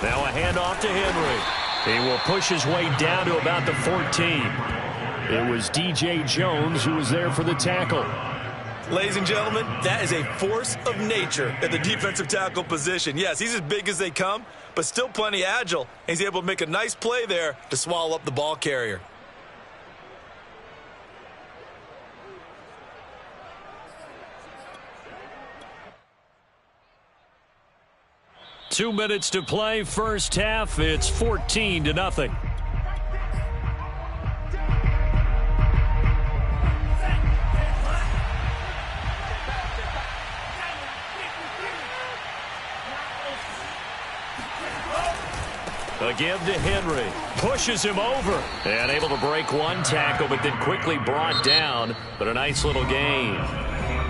Now a handoff to Henry. He will push his way down to about the 14. It was D.J. Jones who was there for the tackle. Ladies and gentlemen, that is a force of nature at the defensive tackle position. Yes, he's as big as they come, but still plenty agile. He's able to make a nice play there to swallow up the ball carrier. Two minutes to play, first half. It's 14-0. A give to Henry. Pushes him over. And able to break one tackle, but then quickly brought down. But a nice little gain.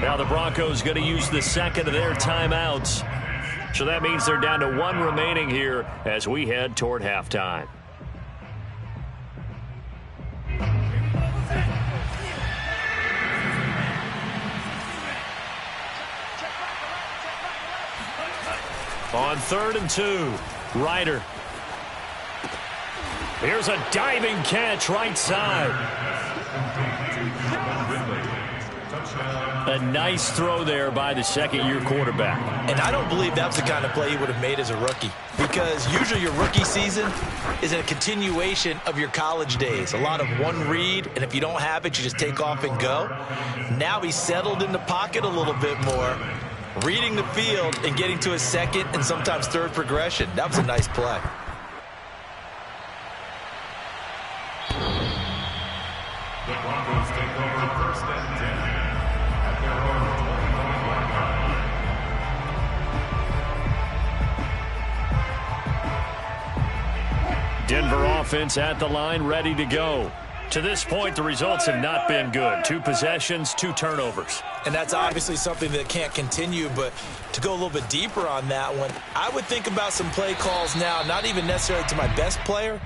Now the Broncos going to use the second of their timeouts. So that means they're down to one remaining here as we head toward halftime. On 3rd and 2, Ryder. Here's a diving catch right side. A nice throw there by the second-year quarterback. And I don't believe that's the kind of play he would have made as a rookie, because usually your rookie season is a continuation of your college days. A lot of one read, and if you don't have it, you just take off and go. Now he's settled in the pocket a little bit more, reading the field and getting to his second and sometimes third progression. That was a nice play. The Broncos take over 1st and 10 at their own 21-yard line. Denver offense at the line, ready to go. To this point, the results have not been good. 2 possessions, 2 turnovers. And that's obviously something that can't continue, but to go a little bit deeper on that one, I would think about some play calls now, not even necessarily to my best player,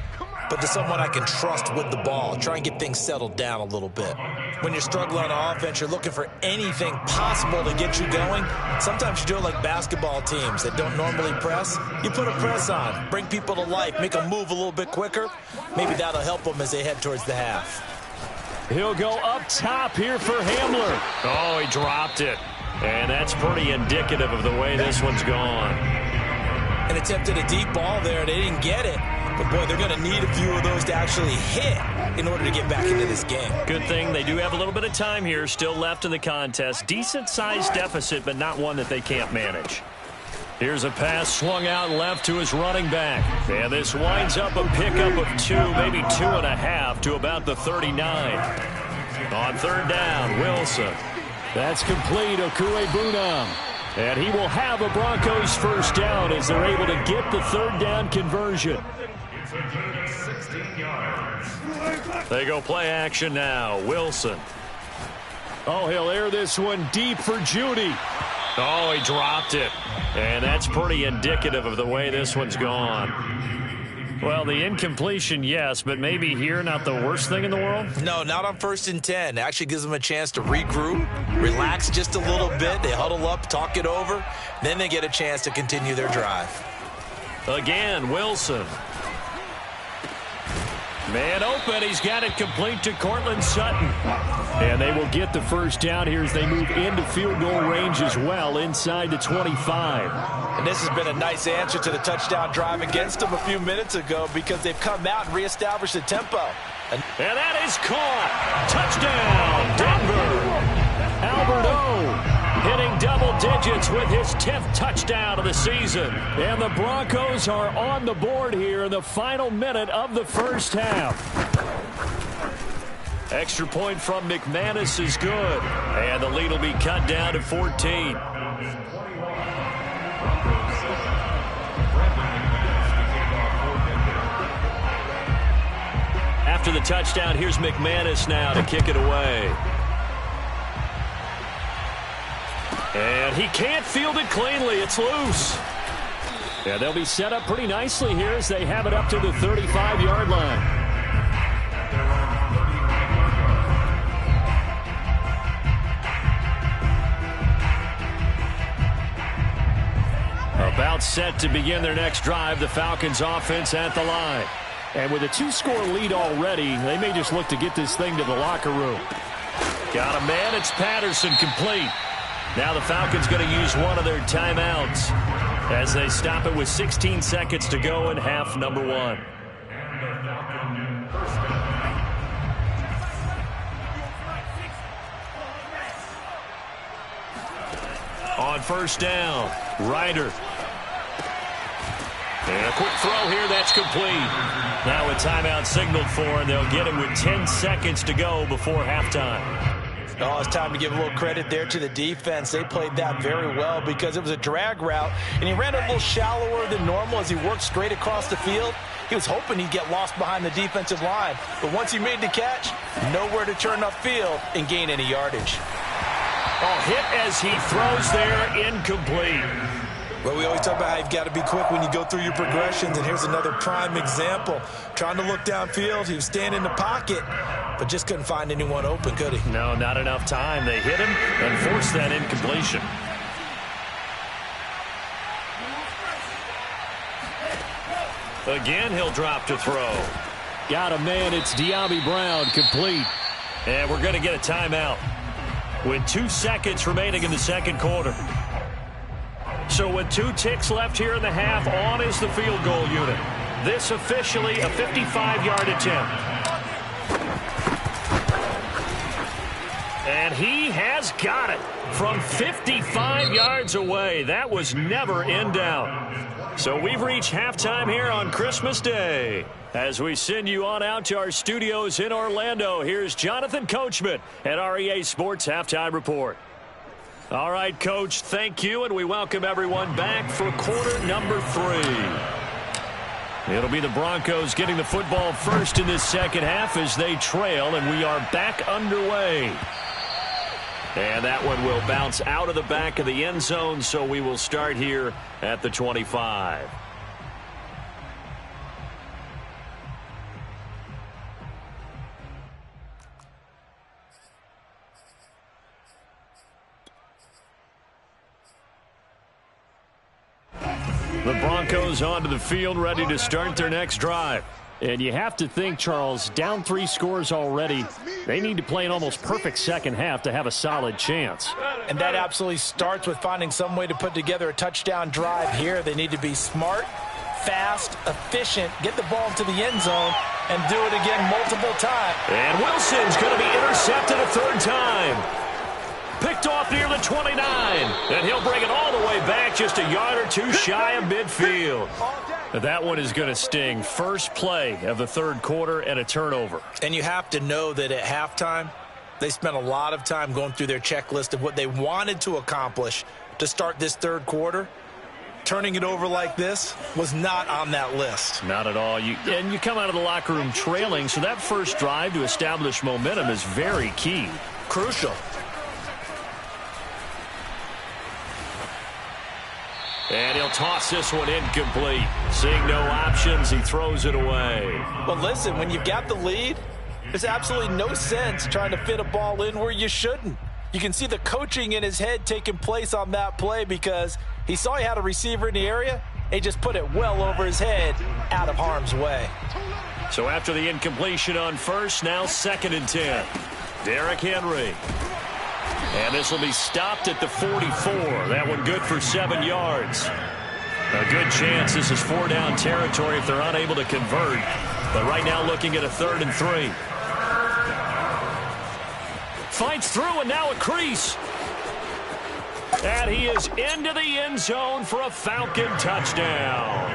but to someone I can trust with the ball. Try and get things settled down a little bit. When you're struggling on offense, you're looking for anything possible to get you going. Sometimes you do it like basketball teams that don't normally press. You put a press on, bring people to life, make them move a little bit quicker. Maybe that'll help them as they head towards the half. He'll go up top here for Hamler. Oh, he dropped it. And that's pretty indicative of the way this one's gone. And attempted a deep ball there. They didn't get it. But, boy, they're going to need a few of those to actually hit in order to get back into this game. Good thing they do have a little bit of time here still left in the contest. Decent-sized deficit, but not one that they can't manage. Here's a pass swung out left to his running back. And this winds up a pickup of 2, maybe 2.5 to about the 39. On 3rd down, Wilson. That's complete, Okuebunam. And he will have a Broncos first down as they're able to get the 3rd down conversion. It's a good 16 yards. They go play action now. Wilson. Oh, he'll air this one deep for Judy. Oh, he dropped it. And that's pretty indicative of the way this one's gone. Well, the incompletion, yes, but maybe here not the worst thing in the world? No, not on 1st and 10. It actually gives them a chance to regroup, relax just a little bit. They huddle up, talk it over. Then they get a chance to continue their drive. Again, Wilson. Man open. He's got it complete to Cortland Sutton. And they will get the first down here as they move into field goal range as well, inside the 25. And this has been a nice answer to the touchdown drive against them a few minutes ago, because they've come out and reestablished the tempo. And that is caught. Touchdown, Denver. Albert O hitting double digits with his 10th touchdown of the season. And the Broncos are on the board here in the final minute of the first half. Extra point from McManus is good. And the lead will be cut down to 14. After the touchdown, here's McManus now to kick it away. And he can't field it cleanly. It's loose. Yeah, they'll be set up pretty nicely here as they have it up to the 35-yard line. About timeout set to begin their next drive. The Falcons offense at the line. And with a 2-score lead already, they may just look to get this thing to the locker room. Got a man. It's Patterson, complete. Now the Falcons going to use one of their timeouts as they stop it with 16 seconds to go in half number 1. On first down, Ryder. And a quick throw here, that's complete. Now a timeout signaled for, and they'll get it with 10 seconds to go before halftime. Oh, it's time to give a little credit there to the defense. They played that very well because it was a drag route, and he ran a little shallower than normal as he worked straight across the field. He was hoping he'd get lost behind the defensive line, but once he made the catch, nowhere to turn upfield and gain any yardage. Oh, hit as he throws there, incomplete. Well, we always talk about how you've got to be quick when you go through your progressions, and here's another prime example. Trying to look downfield, he was standing in the pocket, but just couldn't find anyone open, could he? No, not enough time. They hit him and forced that incompletion. Again, he'll drop to throw. Got a man. It's Diaby Brown, complete. And we're going to get a timeout with 2 seconds remaining in the second quarter. So with 2 ticks left here in the half, on is the field goal unit. This officially a 55-yard attempt. And he has got it from 55 yards away. That was never in doubt. So we've reached halftime here on Christmas Day. As we send you on out to our studios in Orlando, here's Jonathan Coachman at REA Sports Halftime Report. All right, Coach, thank you, and we welcome everyone back for quarter number 3. It'll be the Broncos getting the football first in this second half as they trail, and we are back underway. And that one will bounce out of the back of the end zone, so we will start here at the 25. The Broncos onto the field, ready to start their next drive. And you have to think, Charles, down 3 scores already. They need to play an almost perfect second half to have a solid chance. And that absolutely starts with finding some way to put together a touchdown drive here. They need to be smart, fast, efficient, get the ball into the end zone, and do it again multiple times. And Wilson's going to be intercepted a third time. Picked off near the 29, and he'll bring it all the way back just a yard or 2 shy of midfield. That one is going to sting. First play of the third quarter and a turnover. And you have to know that at halftime, they spent a lot of time going through their checklist of what they wanted to accomplish to start this third quarter. Turning it over like this was not on that list. Not at all. And you come out of the locker room trailing, so that first drive to establish momentum is very key. Crucial. And he'll toss this one incomplete. Seeing no options, he throws it away. Well, listen, when you've got the lead, there's absolutely no sense trying to fit a ball in where you shouldn't. You can see the coaching in his head taking place on that play because he saw he had a receiver in the area. He just put it well over his head, out of harm's way. So after the incompletion on first, now 2nd and 10. Derrick Henry. And this will be stopped at the 44. That one good for 7 yards. A good chance this is 4-down territory if they're unable to convert. But right now looking at a 3rd and 3. Fights through and now a crease. And he is into the end zone for a Falcon touchdown.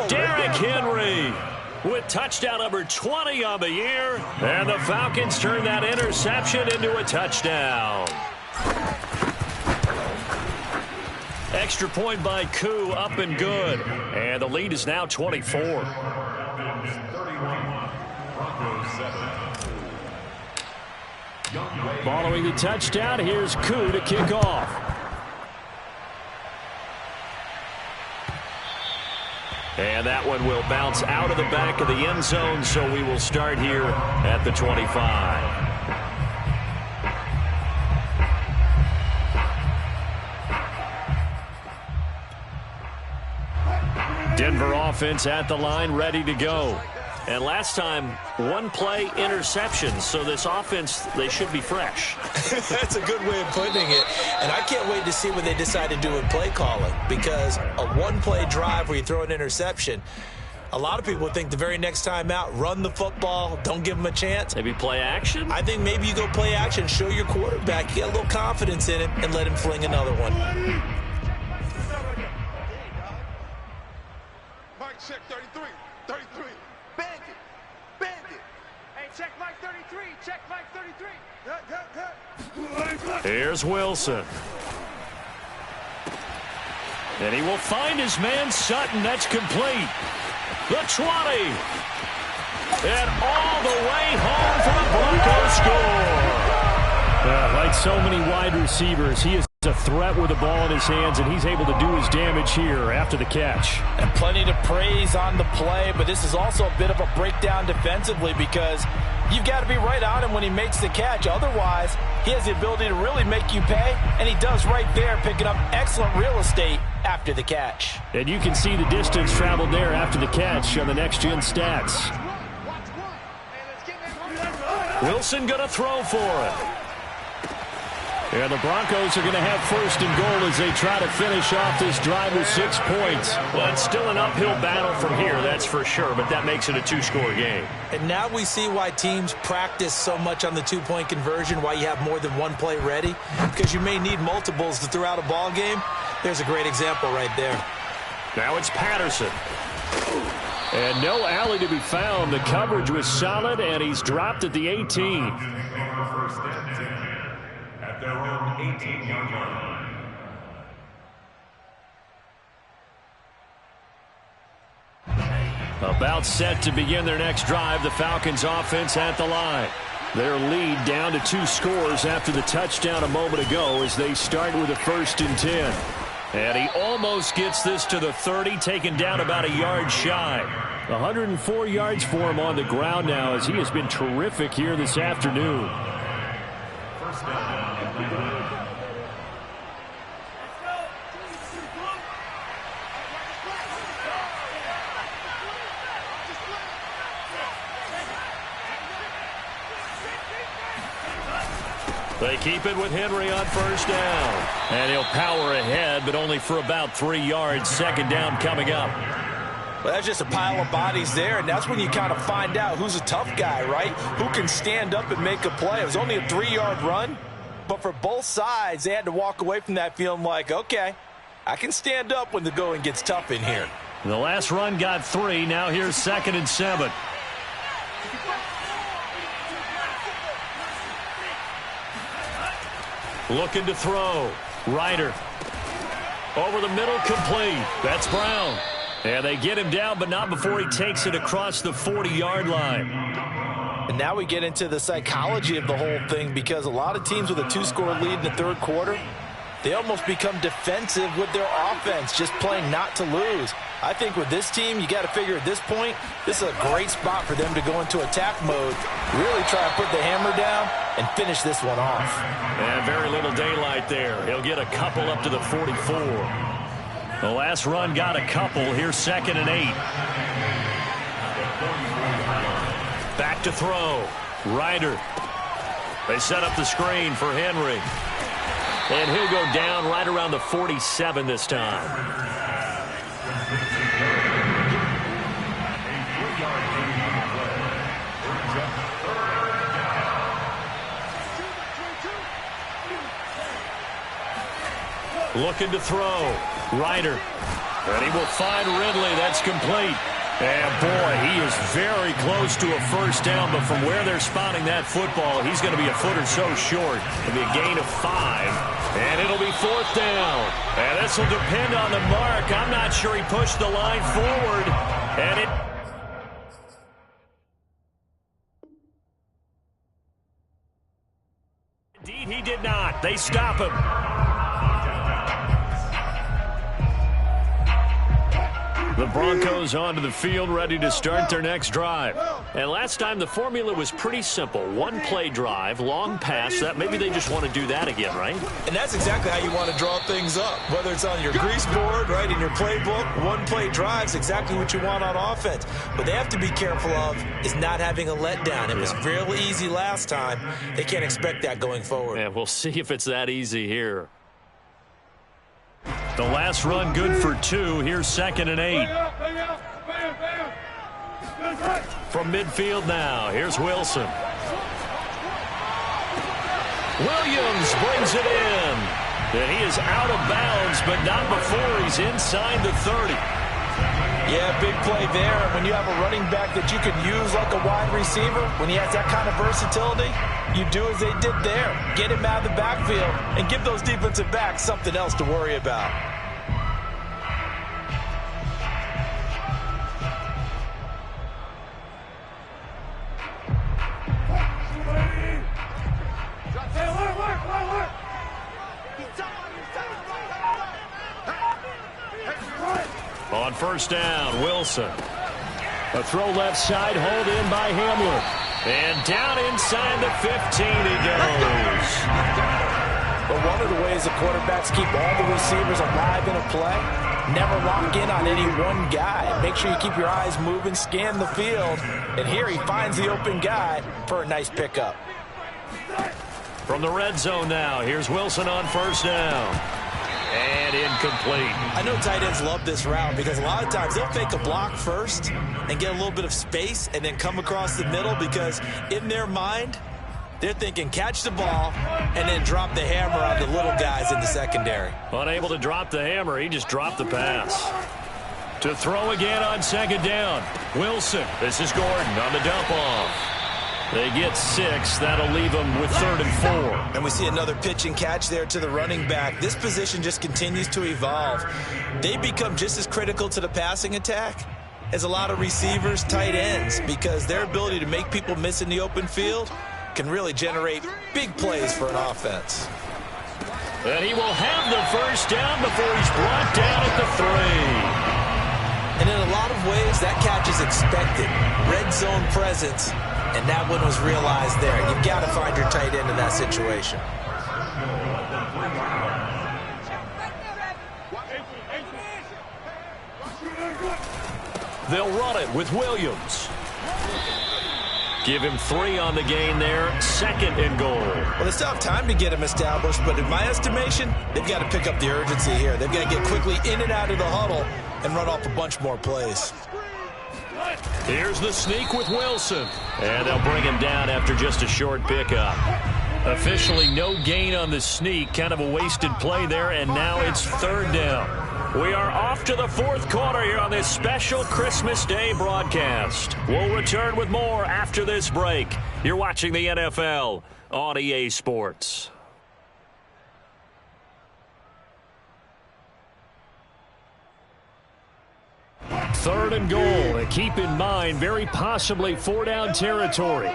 Derrick Henry with touchdown number 20 on the year. And the Falcons turn that interception into a touchdown. Extra point by Koo, up and good. And the lead is now 24. Following the touchdown, here's Koo to kick off. And that one will bounce out of the back of the end zone, so we will start here at the 25. Denver offense at the line, ready to go. And last time, one play interception. So this offense, they should be fresh. That's a good way of putting it. And I can't wait to see what they decide to do with play calling, because a one-play drive where you throw an interception, a lot of people think the very next time out, run the football, don't give them a chance. Maybe play action? I think maybe you go play action, show your quarterback, you get a little confidence in him, and let him fling another one. Mike, check 33. 33. Bandit. Bandit. Hey, check Mike 33. Check Mike 33. Here's Wilson. And he will find his man Sutton. That's complete. The 20. And all the way home for the Broncos score. Like so many wide receivers, he is a threat with the ball in his hands, and he's able to do his damage here after the catch. And plenty to praise on the play, but this is also a bit of a breakdown defensively, because you've got to be right on him when he makes the catch. Otherwise, he has the ability to really make you pay, and he does right there, picking up excellent real estate after the catch. And you can see the distance traveled there after the catch on the next-gen stats. Wilson going to throw for it. And the Broncos are going to have first and goal as they try to finish off this drive with 6 points. Well, it's still an uphill battle from here, that's for sure, but that makes it a two-score game. And now we see why teams practice so much on the two-point conversion, why you have more than one play ready, because you may need multiples to throw out a ball game. There's a great example right there. Now it's Patterson. And no alley to be found. The coverage was solid, and he's dropped at the 18. At their own 18-yard line. About set to begin their next drive, the Falcons offense at the line. Their lead down to 2 scores after the touchdown a moment ago as they start with a 1st and 10. And he almost gets this to the 30, taken down about a yard shy. 104 yards for him on the ground now, as he has been terrific here this afternoon. First down and 9. They keep it with Henry on first down. And he'll power ahead, but only for about 3 yards. Second down coming up. Well, that's just a pile of bodies there, and that's when you kind of find out who's a tough guy, right? Who can stand up and make a play. It was only a 3-yard run, but for both sides, they had to walk away from that feeling like, okay, I can stand up when the going gets tough in here. The last run got 3. Now here's 2nd and 7. Looking to throw. Ryder. Over the middle, complete. That's Brown. And they get him down, but not before he takes it across the 40-yard line. And now we get into the psychology of the whole thing, because a lot of teams with a 2-score lead in the third quarter, they almost become defensive with their offense, just playing not to lose. I think with this team, you got to figure at this point, this is a great spot for them to go into attack mode, really try to put the hammer down and finish this one off. And very little daylight there. He'll get a couple up to the 44. The last run got a couple. Here's 2nd and 8. Back to throw. Ryder. They set up the screen for Henry. And he'll go down right around the 47 this time. Looking to throw. Ryder. And he will find Ridley. That's complete. And, boy, he is very close to a first down, but from where they're spotting that football, he's going to be a foot or so short. It'll be a gain of 5, and it'll be 4th down. And this will depend on the mark. I'm not sure he pushed the line forward, and it... Indeed, he did not. They stop him. The Broncos onto the field, ready to start their next drive. And last time the formula was pretty simple. One play drive, long pass. That maybe they just want to do that again, right? And that's exactly how you want to draw things up. Whether it's on your grease board, right, in your playbook, one play drive is exactly what you want on offense. What they have to be careful of is not having a letdown. It was real easy last time. They can't expect that going forward. And we'll see if it's that easy here. The last run good for 2. Here's 2nd and 8. From midfield now, here's Wilson. Williams brings it in. And he is out of bounds, but not before he's inside the 30. Yeah, big play there. When you have a running back that you can use like a wide receiver, when he has that kind of versatility, you do as they did there. Get him out of the backfield and give those defensive backs something else to worry about. On first down, Wilson. A throw left side, hauled in by Hamler. And down inside the 15 he goes. But one of the ways the quarterbacks keep all the receivers alive in a play, never lock in on any one guy. Make sure you keep your eyes moving, scan the field. And here he finds the open guy for a nice pickup. From the red zone now, here's Wilson on first down. And incomplete. I know tight ends love this route because a lot of times they'll fake a block first and get a little bit of space and then come across the middle because in their mind, they're thinking catch the ball and then drop the hammer on the little guys in the secondary. Unable to drop the hammer, he just dropped the pass. To throw again on 2nd down. Wilson, this is Gordon on the dump off. They get 6. That'll leave them with 3rd and 4. And we see another pitch and catch there to the running back. This position just continues to evolve. They become just as critical to the passing attack as a lot of receivers, tight ends, because their ability to make people miss in the open field can really generate big plays for an offense. And he will have the first down before he's brought down at the 3. And in a lot of ways, that catch is expected. Red zone presence. And that one was realized there. You've got to find your tight end in that situation. They'll run it with Williams. Give him 3 on the gain there. 2nd and goal. Well, they still have time to get him established, but in my estimation, they've got to pick up the urgency here. They've got to get quickly in and out of the huddle and run off a bunch more plays. Here's the sneak with Wilson. And they'll bring him down after just a short pickup. Officially no gain on the sneak. Kind of a wasted play there, and now it's 3rd down. We are off to the 4th quarter here on this special Christmas Day broadcast. We'll return with more after this break. You're watching the NFL on EA Sports. 3rd and goal. And keep in mind, very possibly 4-down territory.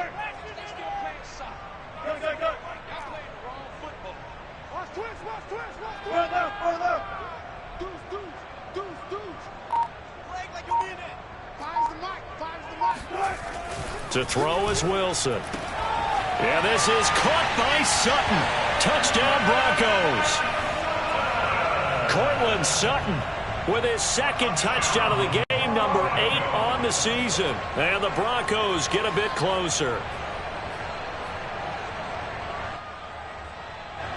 To throw is Wilson. Yeah, this is caught by Sutton. Touchdown Broncos. Cortland Sutton with his 2nd touchdown of the game, number 8 on the season. And the Broncos get a bit closer.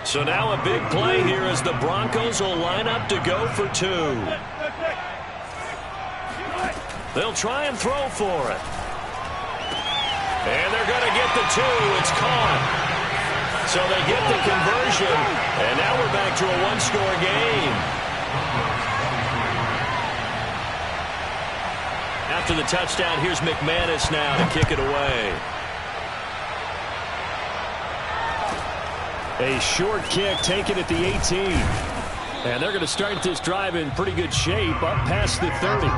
So now a big play here as the Broncos will line up to go for 2. They'll try and throw for it. And they're going to get the 2. It's caught. So they get the conversion. And now we're back to a 1-score game. After the touchdown, here's McManus now to kick it away. A short kick taken at the 18. And they're going to start this drive in pretty good shape up past the 30.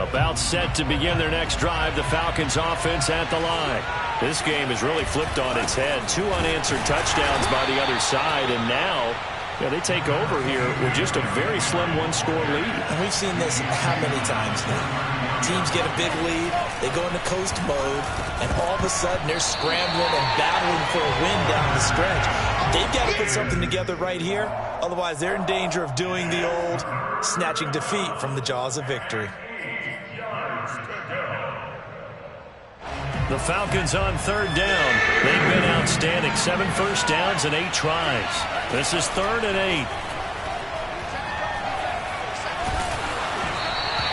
About set to begin their next drive, the Falcons offense at the line. This game is really flipped on its head. 2 unanswered touchdowns by the other side, and now they take over here with just a very slim one-score lead. And we've seen this how many times now? Teams get a big lead, they go into coast mode, and all of a sudden they're scrambling and battling for a win down the stretch. They've got to put something together right here, otherwise they're in danger of doing the old snatching defeat from the jaws of victory. The Falcons on 3rd down. They've been outstanding. 7 first downs and 8 tries. This is 3rd and 8.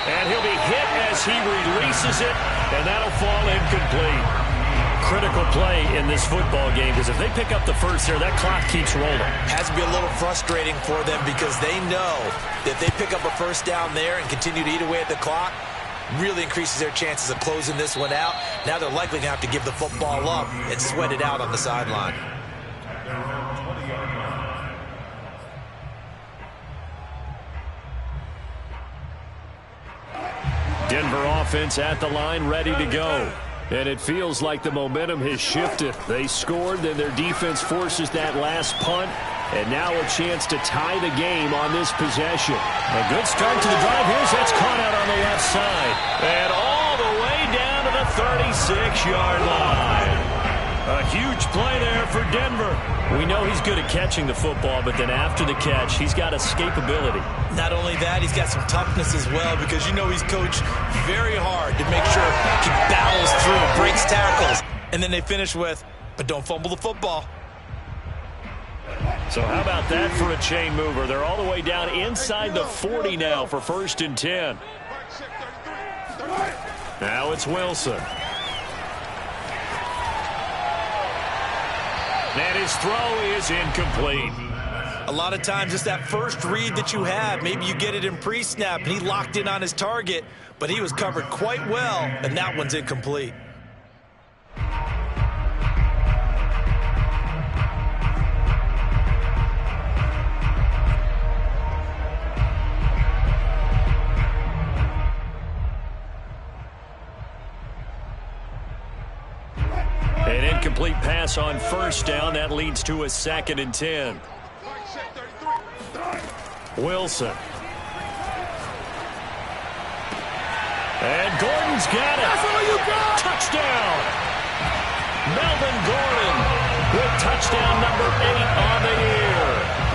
And he'll be hit as he releases it, and that'll fall incomplete. Critical play in this football game, because if they pick up the first there, that clock keeps rolling. Has to be a little frustrating for them because they know that if they pick up a first down there and continue to eat away at the clock, really increases their chances of closing this one out. Now they're likely going to have to give the football up and sweat it out on the sideline. Denver offense at the line, ready to go. And it feels like the momentum has shifted. They scored, then their defense forces that last punt. And now a chance to tie the game on this possession. A good start to the drive. Here's that's caught out on the left side. And all the way down to the 36-yard line. A huge play there for Denver. We know he's good at catching the football, but then after the catch, he's got escapability. Not only that, he's got some toughness as well, because you know he's coached very hard to make sure he battles through, breaks tackles, and then they finish with, but don't fumble the football. So how about that for a chain mover? They're all the way down inside the 40 now for 1st and 10. Now it's Wilson. And his throw is incomplete. A lot of times it's that first read that you have. Maybe you get it in pre-snap, and he locked in on his target, but he was covered quite well, and that one's incomplete. An incomplete pass on 1st down. That leads to a 2nd and 10. Wilson. And Gordon's got it. That's all you got. Touchdown. Melvin Gordon with touchdown number 8 on the year.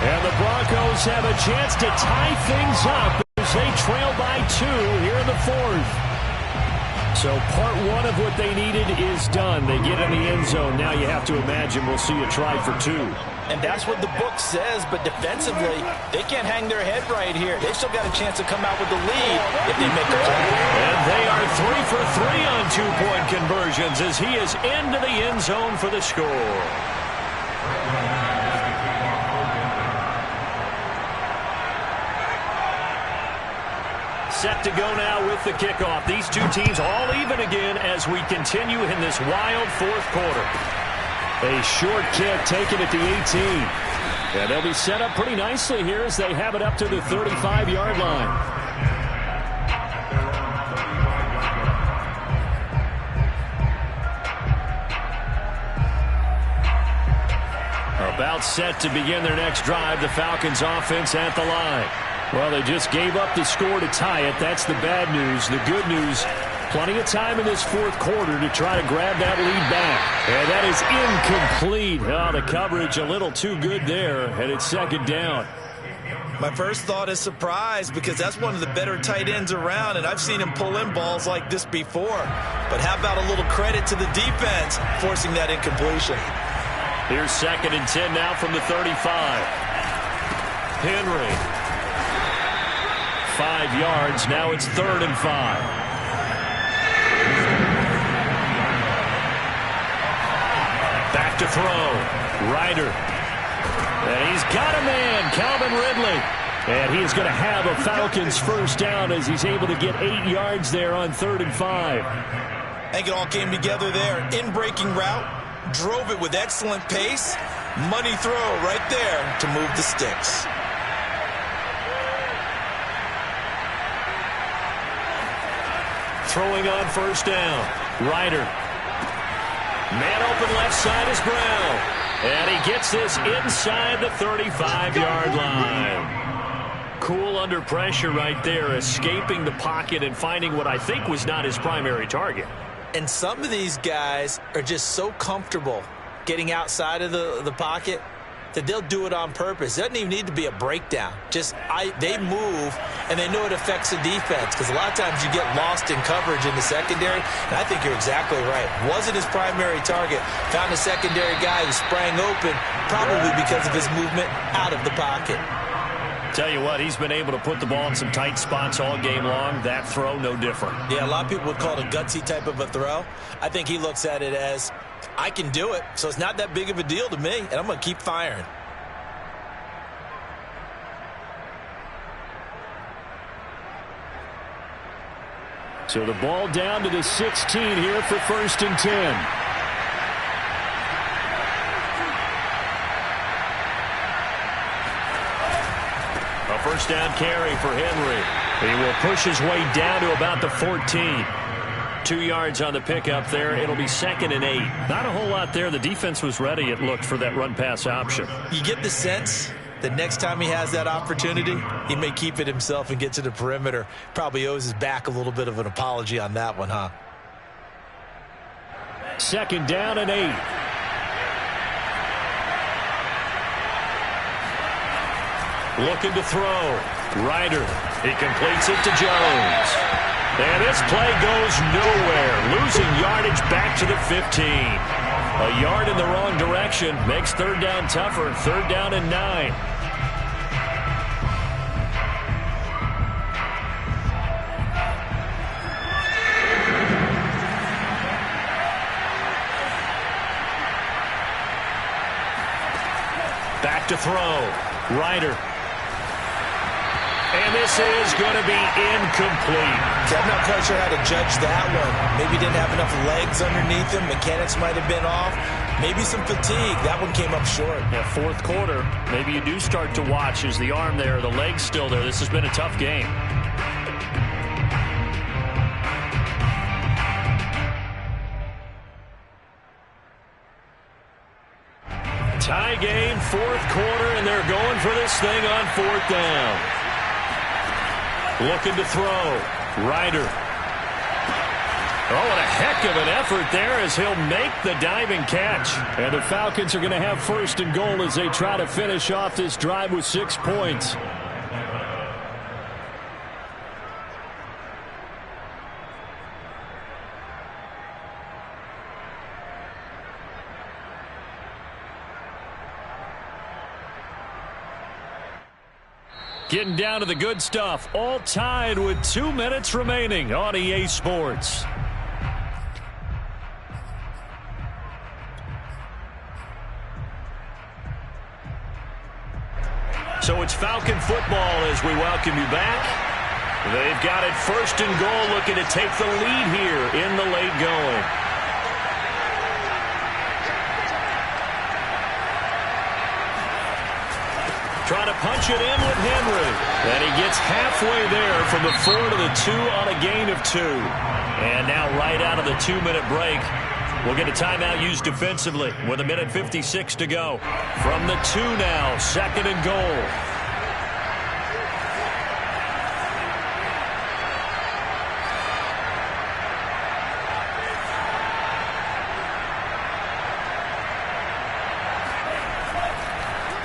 And the Broncos have a chance to tie things up as they trail by 2 here in the 4th. So part 1 of what they needed is done. They get in the end zone. Now you have to imagine we'll see a try for 2. And that's what the book says, but defensively, they can't hang their head right here. They've still got a chance to come out with the lead if they make a play. And they are 3 for 3 on 2-point conversions as he is into the end zone for the score. Set to go now with the kickoff. These two teams all even again as we continue in this wild 4th quarter. A short kick taken at the 18. And they'll be set up pretty nicely here as they have it up to the 35-yard line. About set to begin their next drive, the Falcons offense at the line. Well, they just gave up the score to tie it. That's the bad news. The good news, plenty of time in this 4th quarter to try to grab that lead back. And that is incomplete. Oh, the coverage a little too good there, and it's 2nd down. My first thought is surprise, because that's one of the better tight ends around, and I've seen him pull in balls like this before. But how about a little credit to the defense forcing that incompletion? Here's 2nd and 10 now from the 35. Henry. 5 yards. Now it's 3rd and 5. Back to throw. Ryder. And he's got a man, Calvin Ridley. And he is going to have a Falcons first down as he's able to get 8 yards there on 3rd and 5. I think it all came together there. In-breaking route. Drove it with excellent pace. Money throw right there to move the sticks. throwing on first down. Ryder. Man open left side is Brown. And he gets this inside the 35-yard line. Cool under pressure right there, escaping the pocket and finding what I think was not his primary target. And some of these guys are just so comfortable getting outside of the pocket that they'll do it on purpose. It doesn't even need to be a breakdown. They move, and they know it affects the defense, because a lot of times you get lost in coverage in the secondary, and I think you're exactly right. Wasn't his primary target. Found a secondary guy who sprang open, probably because of his movement out of the pocket. Tell you what, he's been able to put the ball in some tight spots all game long. That throw, no different. Yeah, a lot of people would call it a gutsy type of a throw. I think he looks at it as, I can do it, so it's not that big of a deal to me, and I'm going to keep firing. So the ball down to the 16 here for 1st and 10. A first down carry for Henry. He will push his way down to about the 14. 2 yards on the pickup there. It'll be 2nd and 8. Not a whole lot there. The defense was ready, it looked, for that run-pass option. You get the sense that next time he has that opportunity, he may keep it himself and get to the perimeter. Probably owes his back a little bit of an apology on that one, huh? 2nd down and 8. Looking to throw. Ryder. He completes it to Jones. And this play goes nowhere. Losing yardage back to the 15. A yard in the wrong direction makes 3rd down tougher. 3rd down and 9. Back to throw. Ryder. And this is going to be incomplete. I'm not quite sure how to judge that one. Maybe he didn't have enough legs underneath him. Mechanics might have been off. Maybe some fatigue. That one came up short. Yeah, 4th quarter. Maybe you do start to watch. Is the arm there, the leg's still there? This has been a tough game. Tie game, 4th quarter, and they're going for this thing on 4th down. Looking to throw. Ryder. Oh, what a heck of an effort there as he'll make the diving catch. And the Falcons are going to have 1st and goal as they try to finish off this drive with 6 points. Getting down to the good stuff. All tied with 2 minutes remaining on EA Sports. So it's Falcon football as we welcome you back. They've got it 1st and goal, looking to take the lead here in the late going. Trying to punch it in with Henry. And he gets halfway there from the 4 to the 2 on a gain of 2. And now right out of the 2-minute break, we'll get a timeout used defensively with 1:56 to go. From the 2 now, 2nd and goal.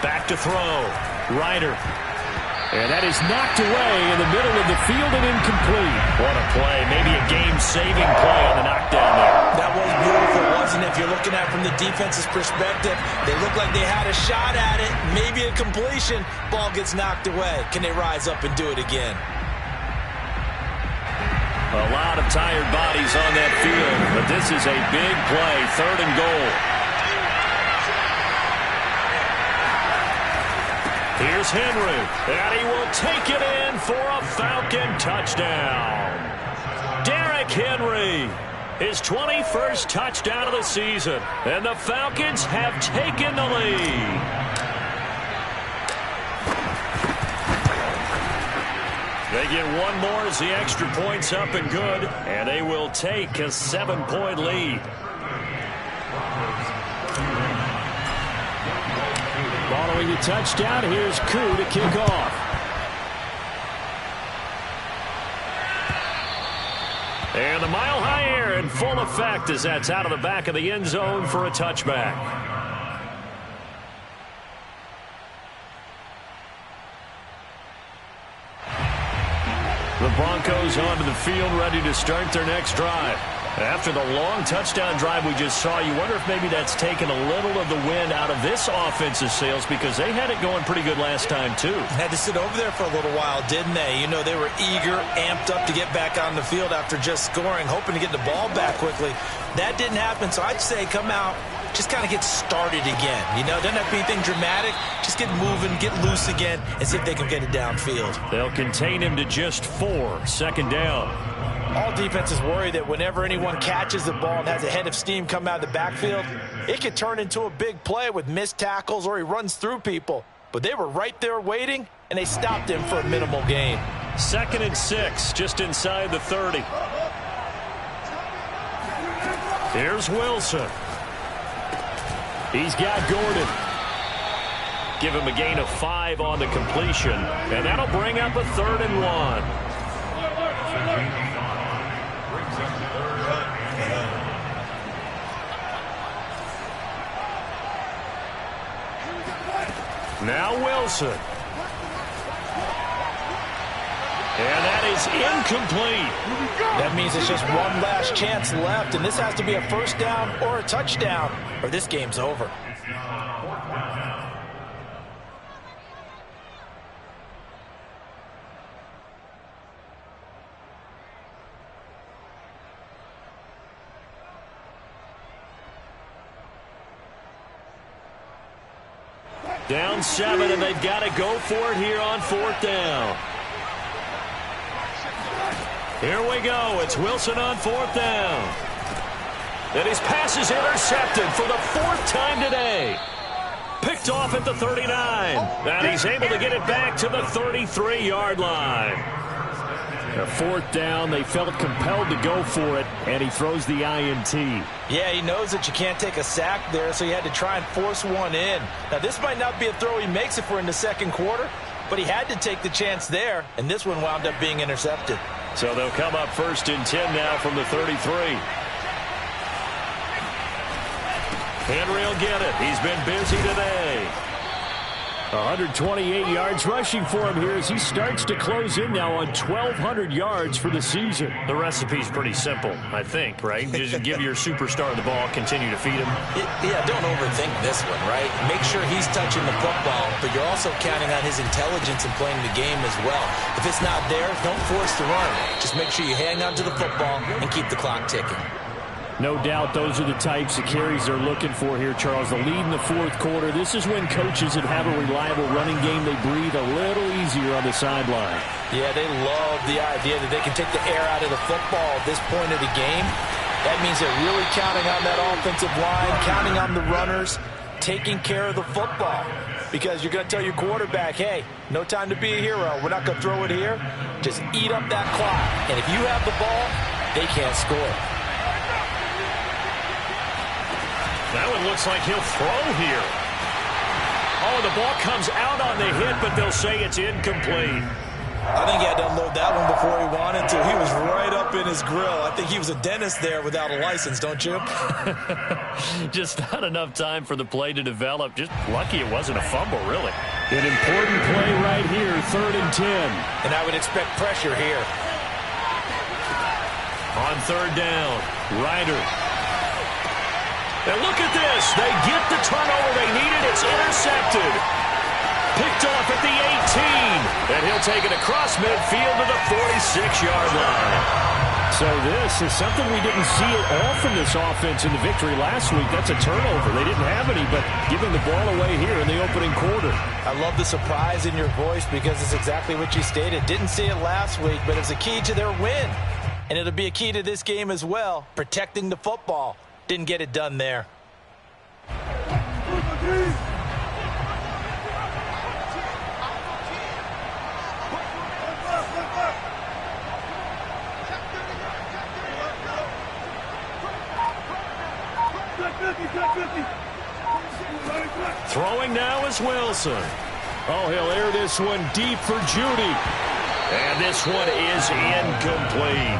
Back to throw. Ryder. And that is knocked away in the middle of the field and incomplete. What a play. Maybe a game-saving play on the knockdown there. That was beautiful, wasn't it? If you're looking at it from the defense's perspective, they look like they had a shot at it. Maybe a completion. Ball gets knocked away. Can they rise up and do it again? A lot of tired bodies on that field, but this is a big play. 3rd and goal. Here's Henry, and he will take it in for a Falcon touchdown. Derrick Henry, his 21st touchdown of the season, and the Falcons have taken the lead. They get one more as the extra point's up and good, and they will take a 7-point lead. Following the touchdown, here's Koo to kick off. And the mile-high air in full effect as that's out of the back of the end zone for a touchback. The Broncos onto the field, ready to start their next drive. After the long touchdown drive we just saw, you wonder if maybe that's taken a little of the wind out of this offense's sails, because they had it going pretty good last time, too. Had to sit over there for a little while, didn't they? You know, they were eager, amped up to get back on the field after just scoring, hoping to get the ball back quickly. That didn't happen, so I'd say come out, just kind of get started again. You know, doesn't have to be anything dramatic. Just get moving, get loose again, and see if they can get it downfield. They'll contain him to just 4, second down. All defenses worry that whenever anyone catches the ball and has a head of steam come out of the backfield, it could turn into a big play with missed tackles or he runs through people. But they were right there waiting, and they stopped him for a minimal gain. 2nd and 6, just inside the 30. Here's Wilson. He's got Gordon. Give him a gain of 5 on the completion, and that'll bring up a 3rd and 1. Now Wilson. And that is incomplete. That means it's just one last chance left, and this has to be a first down or a touchdown, or this game's over. Down 7, and they've got to go for it here on 4th down. Here we go. It's Wilson on 4th down. And his pass is intercepted for the 4th time today. Picked off at the 39. And he's able to get it back to the 33-yard line. A 4th down, they felt compelled to go for it, and he throws the INT. Yeah, he knows that you can't take a sack there, so he had to try and force one in. Now, this might not be a throw he makes if we're in the second quarter, but he had to take the chance there, and this one wound up being intercepted. So they'll come up 1st and 10 now from the 33. Henry will get it. He's been busy today. 128 yards rushing for him here as he starts to close in now on 1,200 yards for the season. The recipe's pretty simple, I think, right? Just give your superstar the ball, continue to feed him. Yeah, don't overthink this one, right? Make sure he's touching the football, but you're also counting on his intelligence in playing the game as well. If it's not there, don't force the run. Just make sure you hang on to the football and keep the clock ticking. No doubt those are the types of carries they're looking for here, Charles. The lead in the 4th quarter. This is when coaches that have a reliable running game, they breathe a little easier on the sideline. Yeah, they love the idea that they can take the air out of the football at this point of the game. That means they're really counting on that offensive line, counting on the runners, taking care of the football. Because you're going to tell your quarterback, hey, no time to be a hero. We're not going to throw it here. Just eat up that clock. And if you have the ball, they can't score. That one looks like he'll throw here. Oh, the ball comes out on the hit, but they'll say it's incomplete. I think he had to unload that one before he wanted to. He was right up in his grill. I think he was a dentist there without a license, don't you? Just not enough time for the play to develop. Just lucky it wasn't a fumble, really. An important play right here, 3rd and 10. And I would expect pressure here. On 3rd down, Ryder. And look at this. They get the turnover they needed. It's intercepted. Picked off at the 18. And he'll take it across midfield to the 46-yard line. So this is something we didn't see at all from this offense in the victory last week. That's a turnover. They didn't have any, but giving the ball away here in the opening quarter. I love the surprise in your voice because it's exactly what you stated. Didn't see it last week, but it's a key to their win. And it'll be a key to this game as well, protecting the football. Didn't get it done there. Throwing now is Wilson. Oh, he'll air this one deep for Judy. And this one is incomplete.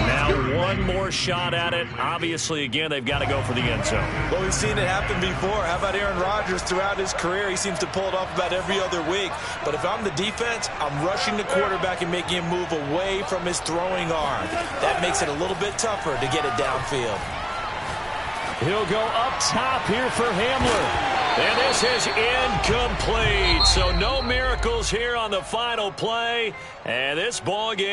Now one more shot at it. Obviously, again, they've got to go for the end zone. Well, we've seen it happen before. How about Aaron Rodgers throughout his career? He seems to pull it off about every other week. But if I'm the defense, I'm rushing the quarterback and making him move away from his throwing arm. That makes it a little bit tougher to get it downfield. He'll go up top here for Hamler. And this is incomplete. So no miracles here on the final play. And this ball game